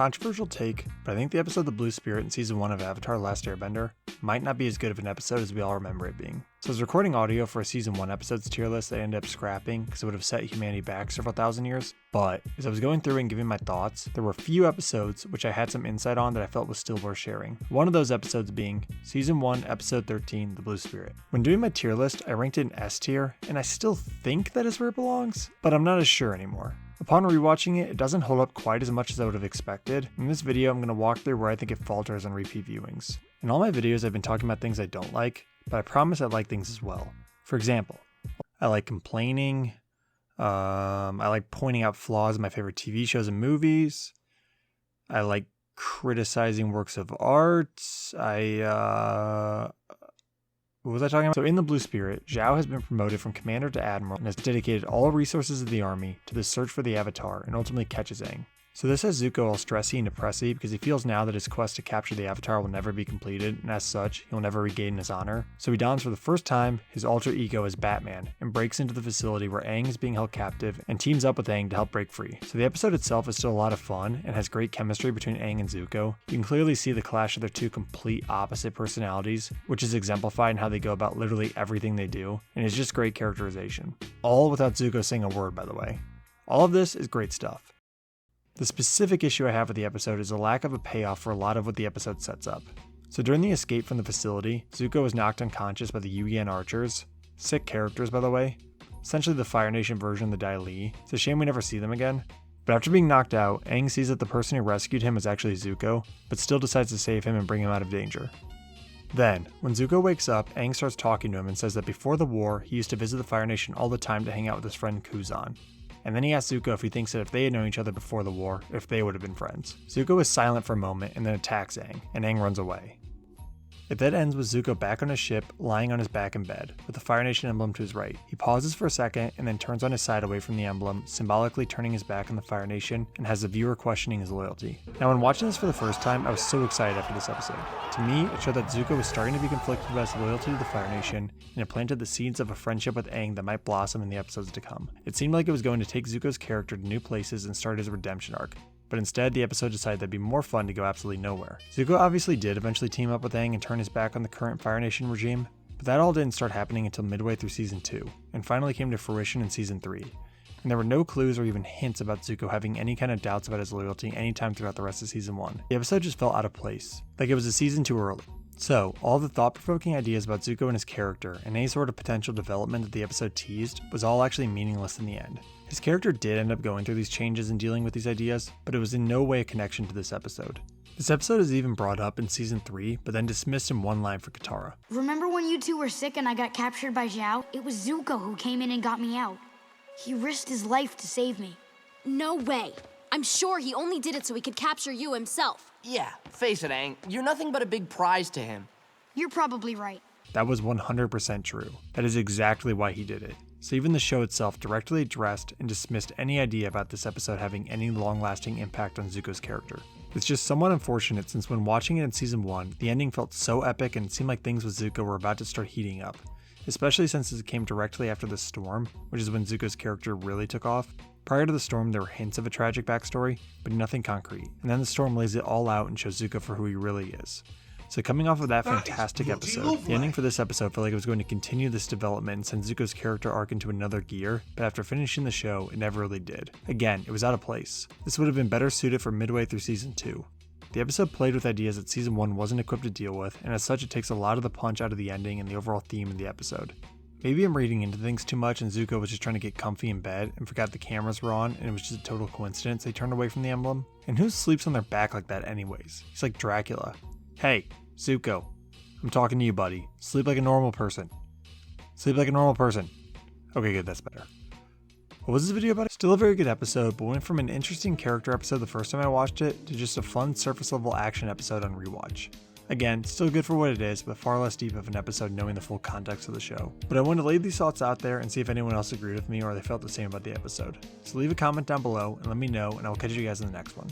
Controversial take, but I think the episode The Blue Spirit in Season 1 of Avatar: The Last Airbender might not be as good of an episode as we all remember it being. So I was recording audio for a Season 1 episode's tier list that I ended up scrapping because it would have set humanity back several thousand years, but as I was going through and giving my thoughts, there were a few episodes which I had some insight on that I felt was still worth sharing. One of those episodes being Season 1, Episode 13, The Blue Spirit. When doing my tier list, I ranked it in S tier, and I still think that is where it belongs, but I'm not as sure anymore. Upon rewatching it, it doesn't hold up quite as much as I would have expected. In this video, I'm going to walk through where I think it falters on repeat viewings. In all my videos, I've been talking about things I don't like, but I promise I like things as well. For example, I like complaining, I like pointing out flaws in my favorite TV shows and movies, I like criticizing works of art, what was I talking about? So in The Blue Spirit, Zhao has been promoted from commander to admiral and has dedicated all resources of the army to the search for the Avatar and ultimately catches Aang. So this has Zuko all stressy and depressy because he feels now that his quest to capture the Avatar will never be completed, and as such, he'll never regain his honor. So he dons for the first time his alter ego as Batman and breaks into the facility where Aang is being held captive and teams up with Aang to help break free. So the episode itself is still a lot of fun and has great chemistry between Aang and Zuko. You can clearly see the clash of their two complete opposite personalities, which is exemplified in how they go about literally everything they do, and it's just great characterization. All without Zuko saying a word, by the way. All of this is great stuff. The specific issue I have with the episode is a lack of a payoff for a lot of what the episode sets up. So during the escape from the facility, Zuko is knocked unconscious by the Yuyan archers. Sick characters, by the way. Essentially the Fire Nation version of the Dai Li. It's a shame we never see them again. But after being knocked out, Aang sees that the person who rescued him is actually Zuko, but still decides to save him and bring him out of danger. Then, when Zuko wakes up, Aang starts talking to him and says that before the war, he used to visit the Fire Nation all the time to hang out with his friend Kuzan. And then he asks Zuko if he thinks that if they had known each other before the war, if they would have been friends. Zuko is silent for a moment and then attacks Aang, and Aang runs away. It then ends with Zuko back on his ship, lying on his back in bed, with the Fire Nation emblem to his right. He pauses for a second and then turns on his side away from the emblem, symbolically turning his back on the Fire Nation, and has the viewer questioning his loyalty. Now when watching this for the first time, I was so excited after this episode. To me, it showed that Zuko was starting to be conflicted about his loyalty to the Fire Nation, and it planted the seeds of a friendship with Aang that might blossom in the episodes to come. It seemed like it was going to take Zuko's character to new places and start his redemption arc. But instead, the episode decided that it'd be more fun to go absolutely nowhere. Zuko obviously did eventually team up with Aang and turn his back on the current Fire Nation regime, but that all didn't start happening until midway through Season 2, and finally came to fruition in Season 3. And there were no clues or even hints about Zuko having any kind of doubts about his loyalty anytime throughout the rest of Season 1. The episode just felt out of place, like it was a season too early. So, all the thought-provoking ideas about Zuko and his character, and any sort of potential development that the episode teased, was all actually meaningless in the end. His character did end up going through these changes and dealing with these ideas, but it was in no way a connection to this episode. This episode is even brought up in Season 3, but then dismissed in one line for Katara. Remember when you two were sick and I got captured by Zhao? It was Zuko who came in and got me out. He risked his life to save me. No way. I'm sure he only did it so he could capture you himself. Yeah, face it, Aang. You're nothing but a big prize to him. You're probably right. That was 100% true. That is exactly why he did it. So even the show itself directly addressed and dismissed any idea about this episode having any long-lasting impact on Zuko's character. It's just somewhat unfortunate since when watching it in Season 1, the ending felt so epic and it seemed like things with Zuko were about to start heating up. Especially since it came directly after the storm, which is when Zuko's character really took off. Prior to the storm, there were hints of a tragic backstory, but nothing concrete. And then the storm lays it all out and shows Zuko for who he really is. So coming off of that fantastic episode, the ending for this episode felt like it was going to continue this development and send Zuko's character arc into another gear, but after finishing the show, it never really did. Again, it was out of place. This would have been better suited for midway through Season 2. The episode played with ideas that Season 1 wasn't equipped to deal with, and as such it takes a lot of the punch out of the ending and the overall theme of the episode. Maybe I'm reading into things too much and Zuko was just trying to get comfy in bed and forgot the cameras were on and it was just a total coincidence they turned away from the emblem. And who sleeps on their back like that anyways? He's like Dracula. Hey, Zuko, I'm talking to you, buddy. Sleep like a normal person. Sleep like a normal person. Okay, good, that's better. What was this video about? Still a very good episode, but went from an interesting character episode the first time I watched it to just a fun surface level action episode on rewatch. Again, still good for what it is, but far less deep of an episode knowing the full context of the show. But I wanted to lay these thoughts out there and see if anyone else agreed with me or they felt the same about the episode. So leave a comment down below and let me know, and I will catch you guys in the next one.